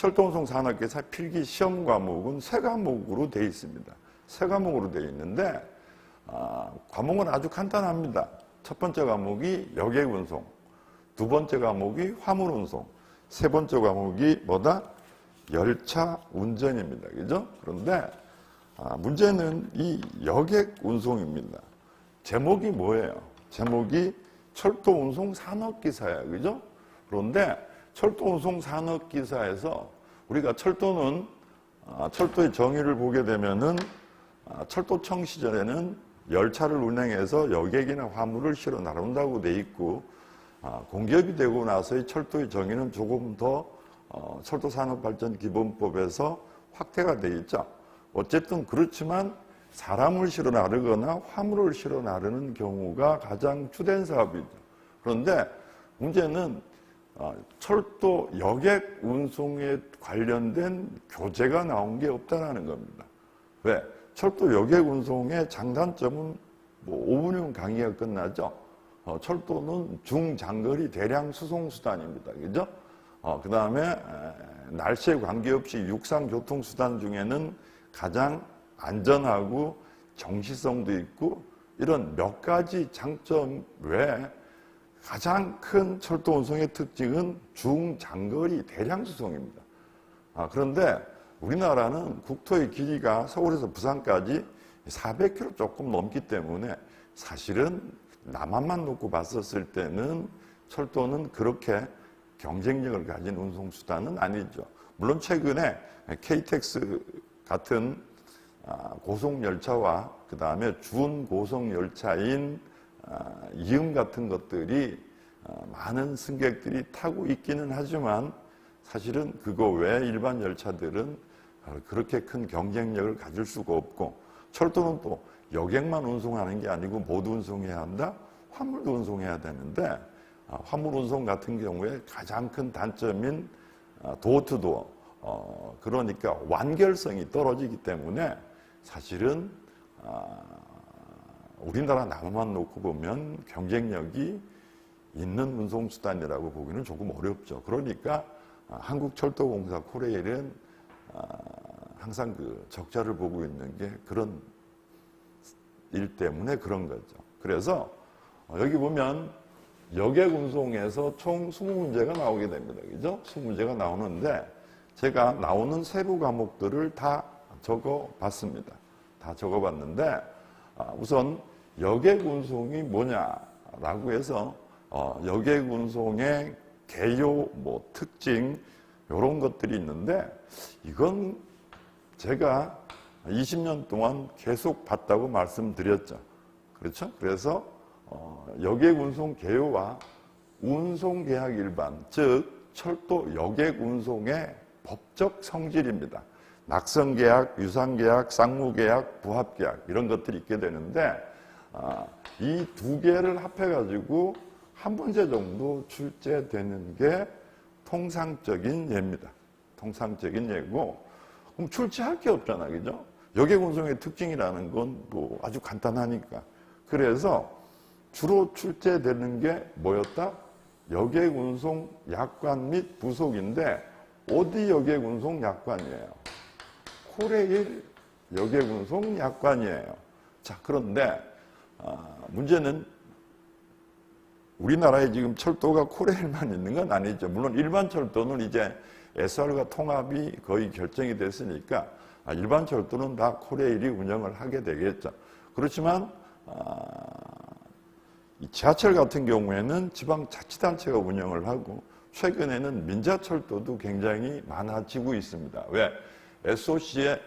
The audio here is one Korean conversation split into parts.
철도운송 산업기사 필기 시험 과목은 세 과목으로 되어 있습니다. 세 과목으로 되어 있는데 과목은 아주 간단합니다. 첫 번째 과목이 여객운송, 두 번째 과목이 화물운송, 세 번째 과목이 뭐다? 열차 운전입니다. 그죠? 그런데 문제는 이 여객운송입니다. 제목이 뭐예요? 제목이 철도운송 산업기사예요. 그죠? 그런데 철도운송 산업기사에서 우리가 철도는 철도의 정의를 보게 되면은 철도청 시절에는 열차를 운행해서 여객이나 화물을 실어 나른다고 돼 있고 공기업이 되고 나서의 철도의 정의는 조금 더 철도산업발전기본법에서 확대가 돼 있죠. 어쨌든 그렇지만 사람을 실어 나르거나 화물을 실어 나르는 경우가 가장 주된 사업이죠. 그런데 문제는 철도 여객 운송에 관련된 교재가 나온 게 없다는 겁니다. 왜? 철도 여객 운송의 장단점은 5분이면 강의가 끝나죠. 철도는 중장거리 대량 수송 수단입니다. 그죠? 그 다음에 날씨에 관계없이 육상 교통 수단 중에는 가장 안전하고 정시성도 있고 이런 몇 가지 장점 외에 가장 큰 철도 운송의 특징은 중장거리 대량 수송입니다. 그런데 우리나라는 국토의 길이가 서울에서 부산까지 400km 조금 넘기 때문에 사실은 남한만 놓고 봤었을 때는 철도는 그렇게 경쟁력을 가진 운송수단은 아니죠. 물론 최근에 KTX 같은 고속열차와 그 다음에 준고속열차인 이음 같은 것들이 많은 승객들이 타고 있기는 하지만 사실은 그거 외에 일반 열차들은 그렇게 큰 경쟁력을 가질 수가 없고 철도는 또 여객만 운송하는 게 아니고 모두 운송해야 한다? 화물도 운송해야 되는데 화물 운송 같은 경우에 가장 큰 단점인 도어투도어 그러니까 완결성이 떨어지기 때문에 사실은 우리나라 남만 놓고 보면 경쟁력이 있는 운송수단이라고 보기는 조금 어렵죠. 그러니까 한국철도공사 코레일은 항상 그 적자를 보고 있는 게 그런 일 때문에 그런 거죠. 그래서 여기 보면 여객운송에서 총 20문제가 나오게 됩니다. 그죠? 20문제가 나오는데 제가 나오는 세부 과목들을 다 적어봤습니다. 다 적어봤는데 우선 여객운송이 뭐냐라고 해서 여객운송의 개요, 특징 이런 것들이 있는데 이건 제가 20년 동안 계속 봤다고 말씀드렸죠. 그렇죠? 그래서 여객운송 개요와 운송계약 일반, 즉 철도 여객운송의 법적 성질입니다. 낙선계약, 유상계약, 쌍무계약, 부합계약 이런 것들이 있게 되는데 이 두 개를 합해가지고 한 문제 정도 출제되는 게 통상적인 예입니다. 통상적인 예고 그럼 출제할 게 없잖아, 그죠? 여객운송의 특징이라는 건 아주 간단하니까. 그래서 주로 출제되는 게 뭐였다? 여객운송 약관 및 부속인데 어디 여객운송 약관이에요? 코레일 여객운송 약관이에요. 자, 그런데 문제는 우리나라에 지금 철도가 코레일만 있는 건 아니죠. 물론 일반 철도는 이제 SR과 통합이 거의 결정이 됐으니까 일반 철도는 다 코레일이 운영을 하게 되겠죠. 그렇지만 지하철 같은 경우에는 지방자치단체가 운영을 하고 최근에는 민자철도도 굉장히 많아지고 있습니다. 왜? SOC에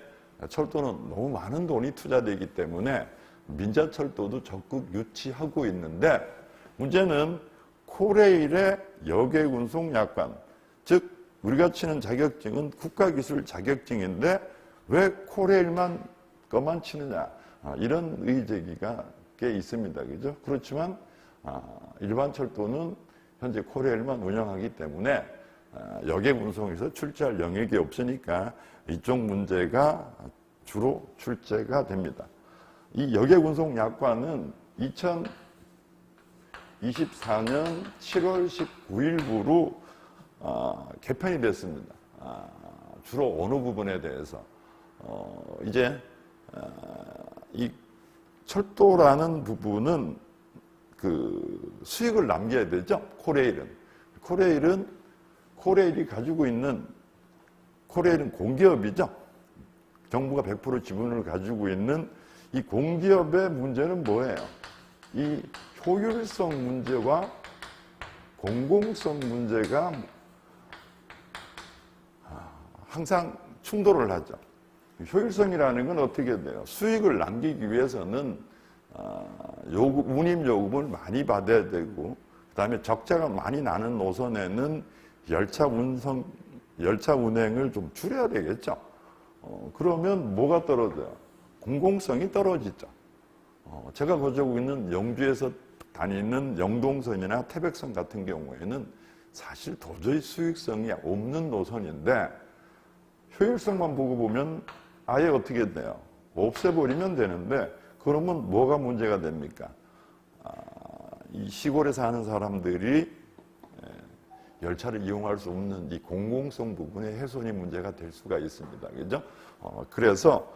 철도는 너무 많은 돈이 투자되기 때문에 민자철도도 적극 유치하고 있는데 문제는 코레일의 여객운송 약관, 즉 우리가 치는 자격증은 국가기술 자격증인데 왜 코레일만 것만 치느냐 이런 의제기가 꽤 있습니다. 그죠? 그렇지만 일반 철도는 현재 코레일만 운영하기 때문에 여객운송에서 출제할 영역이 없으니까 이쪽 문제가 주로 출제가 됩니다. 이 여객운송 약관은 2024년 7월 19일부로 개편이 됐습니다. 주로 어느 부분에 대해서 이제 이 철도라는 부분은 그 수익을 남겨야 되죠. 코레일이 가지고 있는 코레일은 공기업이죠. 정부가 100% 지분을 가지고 있는 이 공기업의 문제는 뭐예요? 이 효율성 문제와 공공성 문제가 항상 충돌을 하죠. 효율성이라는 건 어떻게 돼요? 수익을 남기기 위해서는 운임 요금을 많이 받아야 되고, 그 다음에 적자가 많이 나는 노선에는 열차 운행을 좀 줄여야 되겠죠. 그러면 뭐가 떨어져요? 공공성이 떨어지죠. 제가 거주하고 있는 영주에서 다니는 영동선이나 태백선 같은 경우에는 사실 도저히 수익성이 없는 노선인데, 효율성만 보고 보면 아예 어떻게 돼요? 없애버리면 되는데, 그러면 뭐가 문제가 됩니까? 이 시골에 사는 사람들이 열차를 이용할 수 없는 이 공공성 부분의 훼손이 문제가 될 수가 있습니다. 그죠? 그래서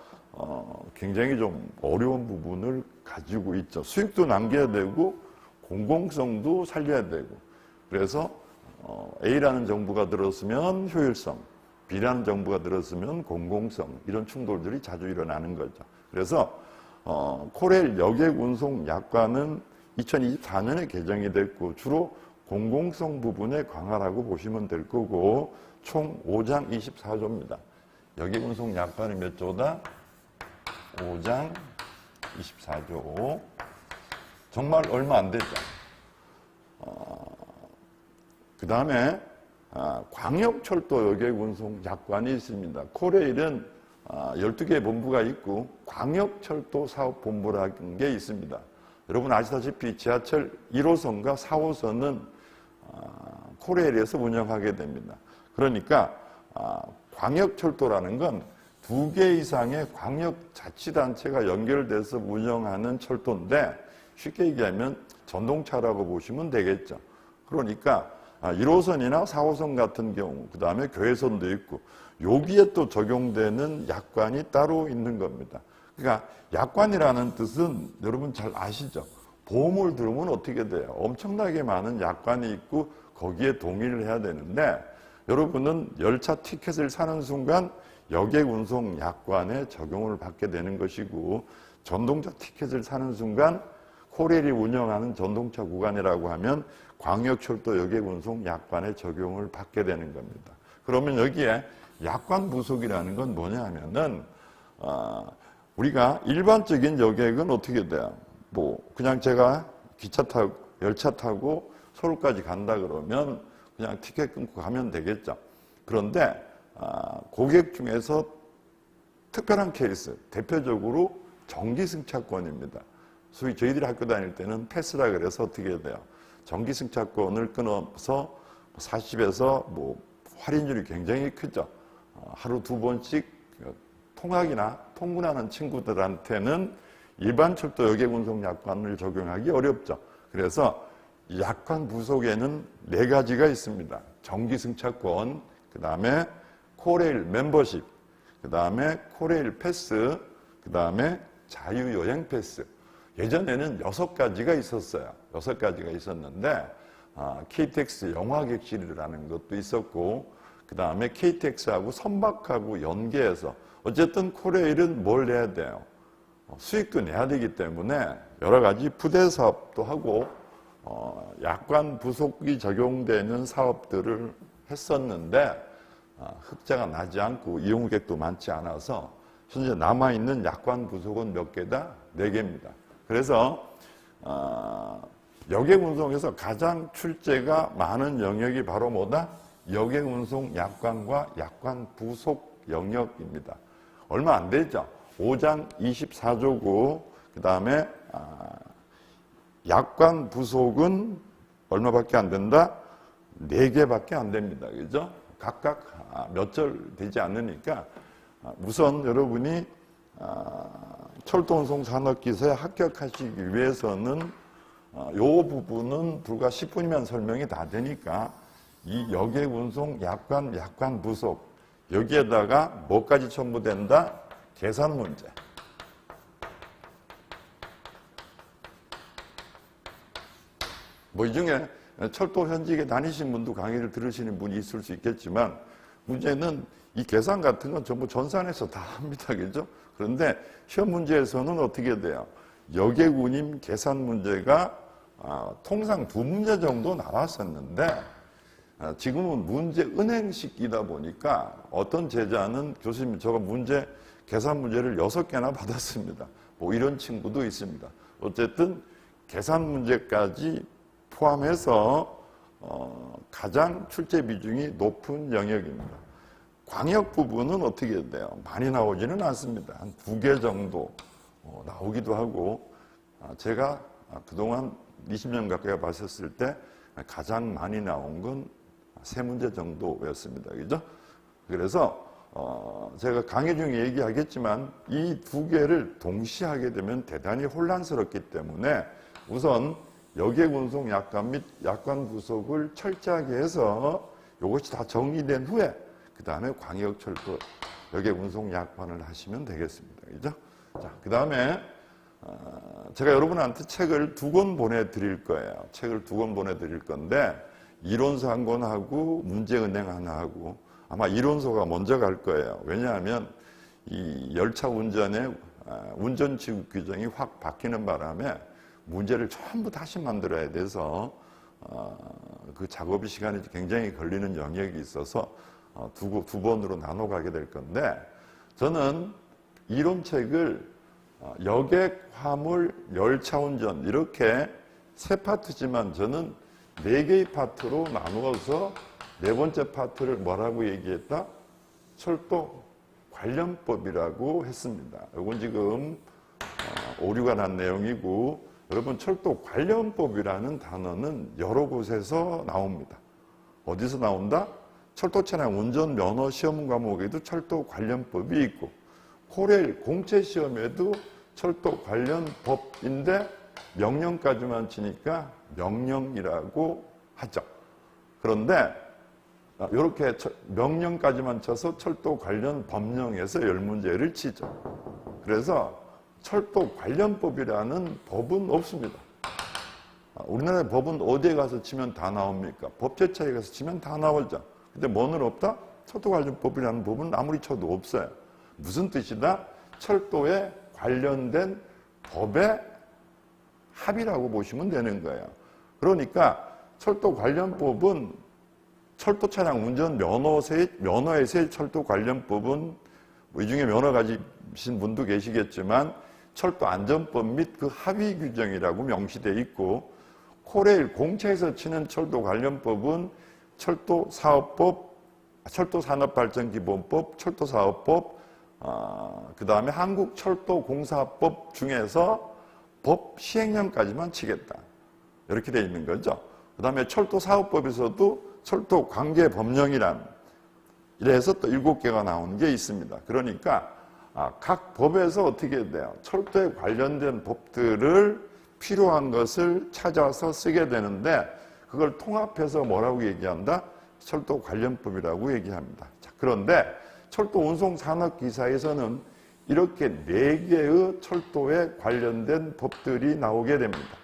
굉장히 좀 어려운 부분을 가지고 있죠. 수익도 남겨야 되고 공공성도 살려야 되고. 그래서 A라는 정부가 들었으면 효율성, B라는 정부가 들었으면 공공성, 이런 충돌들이 자주 일어나는 거죠. 그래서 코레일 여객운송 약관은 2024년에 개정이 됐고 주로 공공성 부분의 강화라고 보시면 될 거고, 총 5장 24조입니다. 여객운송 약관이 몇 조다? 5장 24조. 정말 얼마 안 되죠. 그 다음에 광역철도 여객운송 약관이 있습니다. 코레일은 12개의 본부가 있고 광역철도 사업본부라는 게 있습니다. 여러분 아시다시피 지하철 1호선과 4호선은 코레일에서 운영하게 됩니다. 그러니까 광역철도라는 건 2개 이상의 광역자치단체가 연결돼서 운영하는 철도인데, 쉽게 얘기하면 전동차라고 보시면 되겠죠. 그러니까 1호선이나 4호선 같은 경우, 그 다음에 교외선도 있고, 여기에 또 적용되는 약관이 따로 있는 겁니다. 그러니까 약관이라는 뜻은 여러분 잘 아시죠? 보험을 들으면 어떻게 돼요? 엄청나게 많은 약관이 있고 거기에 동의를 해야 되는데, 여러분은 열차 티켓을 사는 순간 여객운송 약관에 적용을 받게 되는 것이고, 전동차 티켓을 사는 순간 코레일이 운영하는 전동차 구간이라고 하면 광역철도 여객운송 약관에 적용을 받게 되는 겁니다. 그러면 여기에 약관 부속이라는 건 뭐냐 하면은 우리가 일반적인 여객은 어떻게 돼요? 그냥 제가 기차 타고 열차 타고 서울까지 간다 그러면 그냥 티켓 끊고 가면 되겠죠. 그런데 고객 중에서 특별한 케이스, 대표적으로 정기승차권입니다. 소위 저희들이 학교 다닐 때는 패스라 그래서 어떻게 돼요? 정기승차권을 끊어서 40에서 할인율이 굉장히 크죠. 하루 2번씩 통근하는 친구들한테는 일반 철도 여객운송 약관을 적용하기 어렵죠. 그래서 약관 부속에는 4가지가 있습니다. 정기승차권, 그 다음에 코레일 멤버십, 그 다음에 코레일 패스, 그 다음에 자유여행 패스. 예전에는 6가지가 있었어요. 6가지가 있었는데 KTX 영화객실이라는 것도 있었고, 그 다음에 KTX하고 선박하고 연계해서, 어쨌든 코레일은 뭘 내야 돼요? 수익도 내야 되기 때문에 여러 가지 부대 사업도 하고 약관 부속이 적용되는 사업들을 했었는데 흑자가 나지 않고 이용객도 많지 않아서 현재 남아있는 약관 부속은 몇 개다? 4개입니다. 그래서 여객운송에서 가장 출제가 많은 영역이 바로 뭐다? 여객운송 약관과 약관 부속 영역입니다. 얼마 안 되죠? 5장 24조고, 그 다음에 약관 부속은 얼마밖에 안 된다? 4개밖에 안 됩니다. 그죠? 각각 몇 절 되지 않으니까 우선 여러분이 철도운송 산업기사에 합격하시기 위해서는 이 부분은 불과 10분이면 설명이 다 되니까 이 여객운송 약관 부속, 여기에다가 뭐까지 첨부된다? 계산 문제. 뭐 이 중에 철도 현직에 다니신 분도 강의를 들으시는 분이 있을 수 있겠지만 문제는 이 계산 같은 건 전부 전산에서 다 합니다. 그죠? 그런데 시험 문제에서는 어떻게 돼요? 여객운임 계산 문제가 통상 2문제 정도 나왔었는데 지금은 문제 은행식이다 보니까 어떤 제자는 교수님 저거 계산 문제를 6개나 받았습니다. 뭐 이런 친구도 있습니다. 어쨌든 계산 문제까지 포함해서 가장 출제 비중이 높은 영역입니다. 광역 부분은 어떻게 돼요? 많이 나오지는 않습니다. 한 2개 정도 나오기도 하고 제가 그동안 20년 가까이 봤었을 때 가장 많이 나온 건 3문제 정도였습니다. 그죠? 그래서 제가 강의 중에 얘기하겠지만 이 2개를 동시에 하게 되면 대단히 혼란스럽기 때문에 우선 여객운송 약관 및 약관 구속을 철저하게 해서 이것이 다 정리된 후에 그 다음에 광역철도 여객운송 약관을 하시면 되겠습니다. 그죠? 자, 그 다음에 제가 여러분한테 책을 2권 보내드릴 거예요. 책을 2권 보내드릴 건데 이론서 1권 하고 문제은행 하나 하고 아마 이론서가 먼저 갈 거예요. 왜냐하면 이 열차 운전의 운전지구 규정이 확 바뀌는 바람에 문제를 전부 다시 만들어야 돼서 그 작업 시간이 굉장히 걸리는 영역이 있어서 두 번으로 나눠 가게 될 건데 저는 이론책을 여객, 화물, 열차 운전 이렇게 3파트지만 저는 4개의 파트로 나누어서 4번째 파트를 뭐라고 얘기했다? 철도 관련법이라고 했습니다. 이건 지금 오류가 난 내용이고 여러분 철도 관련법이라는 단어는 여러 곳에서 나옵니다. 어디서 나온다? 철도 차량 운전 면허 시험 과목에도 철도 관련법이 있고 코레일 공채 시험에도 철도 관련법인데 명령까지만 치니까 명령이라고 하죠. 그런데 이렇게 명령까지만 쳐서 철도 관련 법령에서 10문제를 치죠. 그래서 철도 관련법이라는 법은 없습니다. 우리나라의 법은 어디에 가서 치면 다 나옵니까? 법제처에 가서 치면 다 나오죠. 근데 뭐는 없다? 철도 관련법이라는 법은 아무리 쳐도 없어요. 무슨 뜻이다? 철도에 관련된 법의 합의라고 보시면 되는 거예요. 그러니까 철도 관련법은 철도 차량 운전 면허에서의 철도 관련법은 이 중에 면허 가지신 분도 계시겠지만 철도 안전법 및 그 합의 규정이라고 명시되어 있고 코레일 공차에서 치는 철도 관련법은 철도사업법, 철도산업발전기본법, 철도사업법, 그 다음에 한국철도공사법 중에서 법 시행령까지만 치겠다. 이렇게 되어 있는 거죠. 그 다음에 철도사업법에서도 철도관계법령이란 이래서 또 7개가 나온 게 있습니다. 그러니까 각 법에서 어떻게 돼요? 철도에 관련된 법들을 필요한 것을 찾아서 쓰게 되는데 그걸 통합해서 뭐라고 얘기한다? 철도 관련법이라고 얘기합니다. 자, 그런데 철도 운송 산업 기사에서는 이렇게 4개의 철도에 관련된 법들이 나오게 됩니다.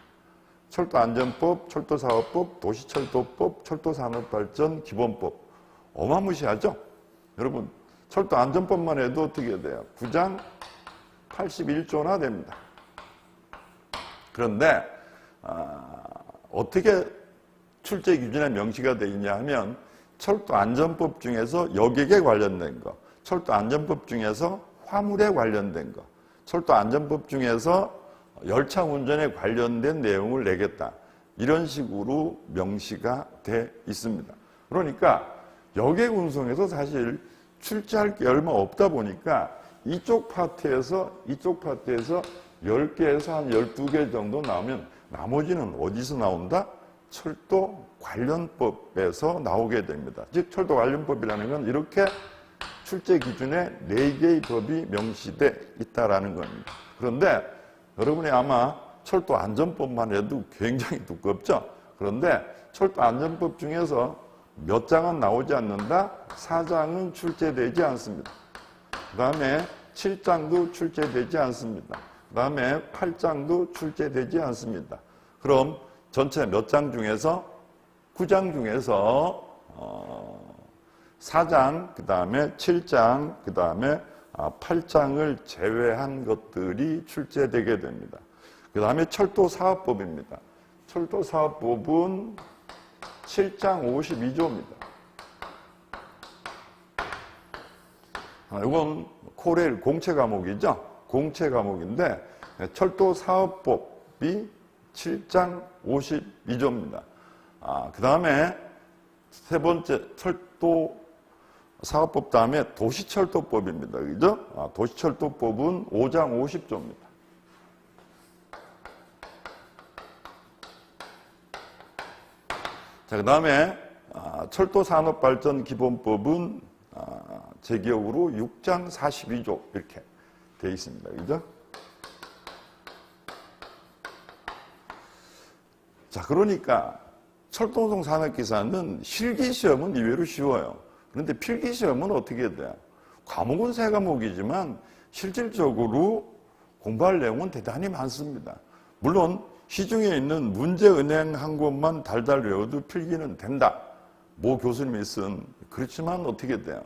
철도안전법, 철도사업법, 도시철도법, 철도산업발전 기본법. 어마무시하죠? 여러분 철도안전법만 해도 어떻게 돼요? 9장 81조나 됩니다. 그런데 어떻게 출제 기준에 명시가 되어 있냐 하면 철도안전법 중에서 여객에 관련된 거, 철도안전법 중에서 화물에 관련된 거, 철도안전법 중에서 열차 운전에 관련된 내용을 내겠다. 이런 식으로 명시가 돼 있습니다. 그러니까 여객 운송에서 사실 출제할 게 얼마 없다 보니까 이쪽 파트에서 10개에서 한 12개 정도 나오면 나머지는 어디서 나온다? 철도 관련법에서 나오게 됩니다. 즉 철도 관련법이라는 건 이렇게 출제 기준에 4개의 법이 명시돼 있다라는 겁니다. 그런데 여러분이 아마 철도 안전법만 해도 굉장히 두껍죠. 그런데 철도 안전법 중에서 몇 장은 나오지 않는다? 4장은 출제되지 않습니다. 그 다음에 7장도 출제되지 않습니다. 그 다음에 8장도 출제되지 않습니다. 그럼 전체 몇 장 중에서 9장 중에서 4장, 그 다음에 7장, 그 다음에 8장을 제외한 것들이 출제되게 됩니다. 그 다음에 철도사업법입니다. 철도사업법은 7장 52조입니다. 이건 코레일 공채 과목이죠. 공채 과목인데 철도사업법이 7장 52조입니다. 그 다음에 세 번째 철도사업법 다음에 도시철도법입니다. 그죠? 도시철도법은 5장 50조입니다. 자, 그 다음에 철도산업발전기본법은 제 기억으로 6장 42조 이렇게 되어 있습니다. 그죠? 자, 그러니까 철도운송 산업기사는 실기시험은 의외로 쉬워요. 그런데 필기시험은 어떻게 돼요? 과목은 세 과목이지만 실질적으로 공부할 내용은 대단히 많습니다. 물론 시중에 있는 문제은행 한 곳만 달달 외워도 필기는 된다. 모 교수님이 쓴 그렇지만 어떻게 돼요?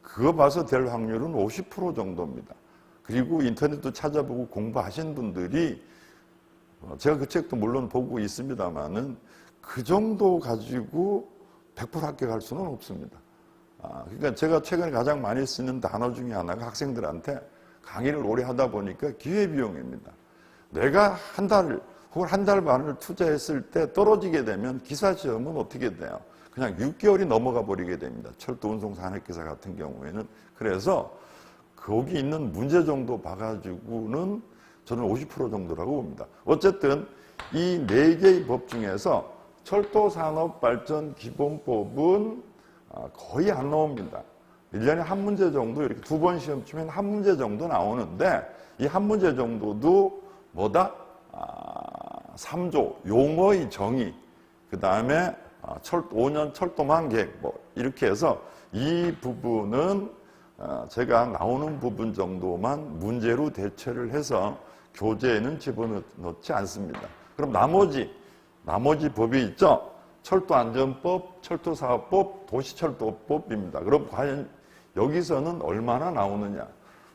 그거 봐서 될 확률은 50% 정도입니다. 그리고 인터넷도 찾아보고 공부하신 분들이 제가 그 책도 물론 보고 있습니다만은 그 정도 가지고 100% 합격할 수는 없습니다. 그러니까 제가 최근에 가장 많이 쓰는 단어 중에 하나가 학생들한테 강의를 오래 하다 보니까 기회비용입니다. 내가 한 달 혹은 한 달 반을 투자했을 때 떨어지게 되면 기사시험은 어떻게 돼요? 그냥 6개월이 넘어가 버리게 됩니다. 철도운송 산업기사 같은 경우에는. 그래서 거기 있는 문제 정도 봐가지고는 저는 50% 정도라고 봅니다. 어쨌든 이 4개의 법 중에서 철도산업발전기본법은 거의 안 나옵니다. 1년에 한 문제 정도 이렇게 2번 시험 치면 한 문제 정도 나오는데 이 한 문제 정도도 뭐다? 3조 용어의 정의, 그 다음에 5년 철도망 계획 뭐 이렇게 해서 이 부분은 제가 나오는 부분 정도만 문제로 대처를 해서 교재에는 집어넣지 않습니다. 그럼 나머지 법이 있죠. 철도안전법, 철도사업법, 도시철도법입니다. 그럼 과연 여기서는 얼마나 나오느냐?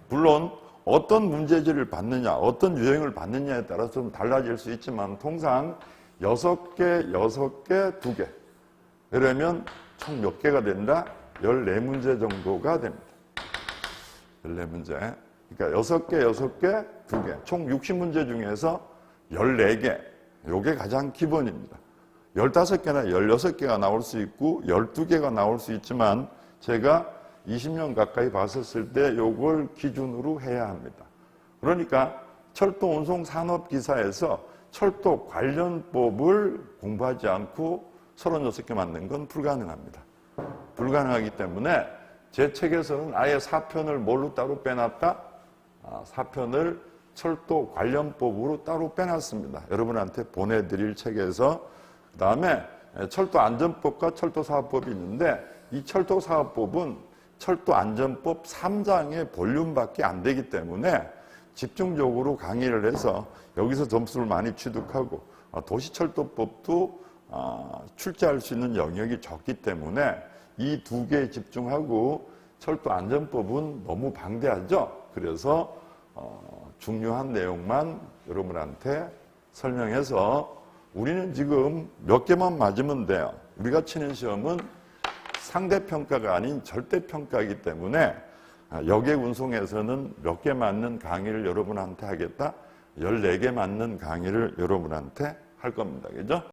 물론 어떤 문제지를 받느냐, 어떤 유형을 받느냐에 따라서 좀 달라질 수 있지만 통상 6개, 2개. 그러면 총 몇 개가 된다? 14문제 정도가 됩니다. 14문제. 그러니까 6개, 2개. 총 60문제 중에서 14개. 요게 가장 기본입니다. 15개나 16개가 나올 수 있고 12개가 나올 수 있지만 제가 20년 가까이 봤었을 때 요걸 기준으로 해야 합니다. 그러니까 철도운송 산업기사에서 철도 관련법을 공부하지 않고 36개 맞는 건 불가능합니다. 불가능하기 때문에 제 책에서는 아예 4편을 뭘로 따로 빼놨다? 4편을 철도 관련법으로 따로 빼놨습니다. 여러분한테 보내드릴 책에서. 그 다음에 철도안전법과 철도사업법이 있는데 이 철도사업법은 철도안전법 3장의 볼륨밖에 안 되기 때문에 집중적으로 강의를 해서 여기서 점수를 많이 취득하고 도시철도법도 출제할 수 있는 영역이 적기 때문에 이 2개에 집중하고 철도안전법은 너무 방대하죠. 그래서 중요한 내용만 여러분한테 설명해서 우리는 지금 몇 개만 맞으면 돼요. 우리가 치는 시험은 상대평가가 아닌 절대평가이기 때문에 여객운송에서는 몇 개 맞는 강의를 여러분한테 하겠다? 14개 맞는 강의를 여러분한테 할 겁니다. 그죠?